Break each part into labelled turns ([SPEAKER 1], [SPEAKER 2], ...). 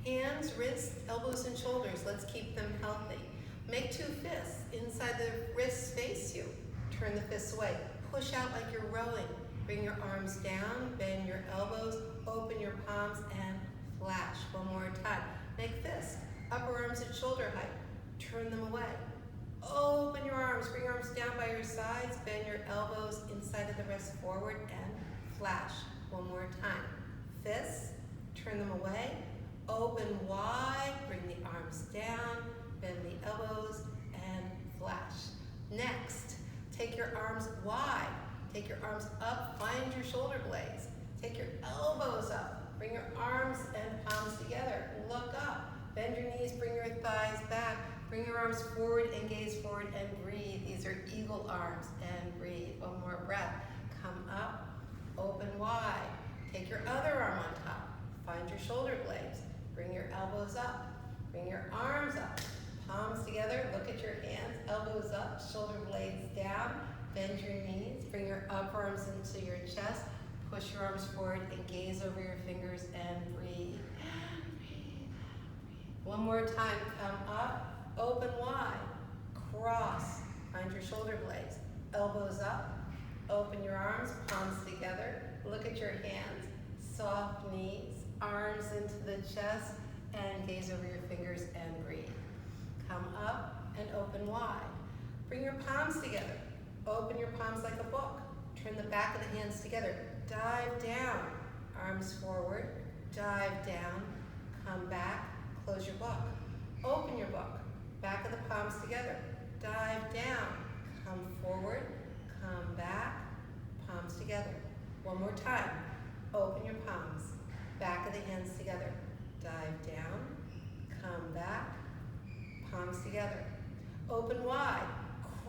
[SPEAKER 1] Hands, wrists, elbows, and shoulders. Let's keep them healthy. Make two fists. Inside the wrists face you. Turn the fists away. Push out like you're rowing. Bring your arms down, bend your elbows, open your palms, and flash. One more time. Make fists. Upper arms at shoulder height. Turn them away. Open your arms. Bring your arms down by your sides. Bend your elbows inside of the wrist forward and flash. One more time. Fists. Turn them away. Open wide. Bring the arms down. Bend the elbows and flash. Next, take your arms wide. Take your arms up. Find your shoulder blades. Take your elbows up. Bring your arms and palms together. Look up. Bend your knees. Bring your thighs back. Bring your arms forward and gaze forward and breathe. These are eagle arms and breathe. One more breath. Come up, open wide. Take your other arm on top. Find your shoulder blades. Bring your elbows up. Bring your arms up. Palms together. Look at your hands. Elbows up, shoulder blades down. Bend your knees. Bring your upper arms into your chest. Push your arms forward and gaze over your fingers and breathe. One more time. Come up. Open wide, cross, find your shoulder blades, elbows up, open your arms, palms together, look at your hands, soft knees, arms into the chest, and gaze over your fingers and breathe. Come up and open wide. Bring your palms together, open your palms like a book, turn the back of the hands together, dive down, arms forward, dive down, come back, close your book, open your book. Back of the palms together. Dive down. Come forward. Come back. Palms together. One more time. Open your palms. Back of the hands together. Dive down. Come back. Palms together. Open wide.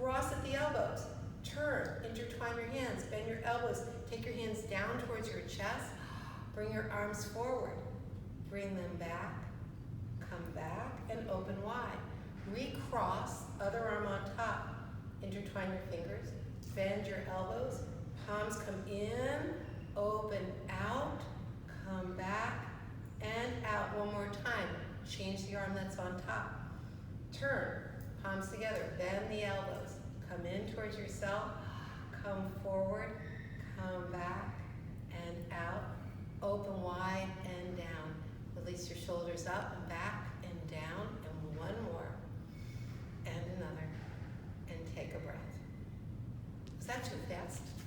[SPEAKER 1] Cross at the elbows. Turn. Intertwine your hands. Bend your elbows. Take your hands down towards your chest. Bring your arms forward. Bring them back. Come back and open wide. Recross, other arm on top. Intertwine your fingers, bend your elbows, palms come in, open out, come back, and out. One more time. Change the arm that's on top. Turn, palms together, bend the elbows, come in towards yourself, come forward, come back, and out. Open wide and down. Release your shoulders up and back and down, and one more. And another, and take a breath. Was that too fast?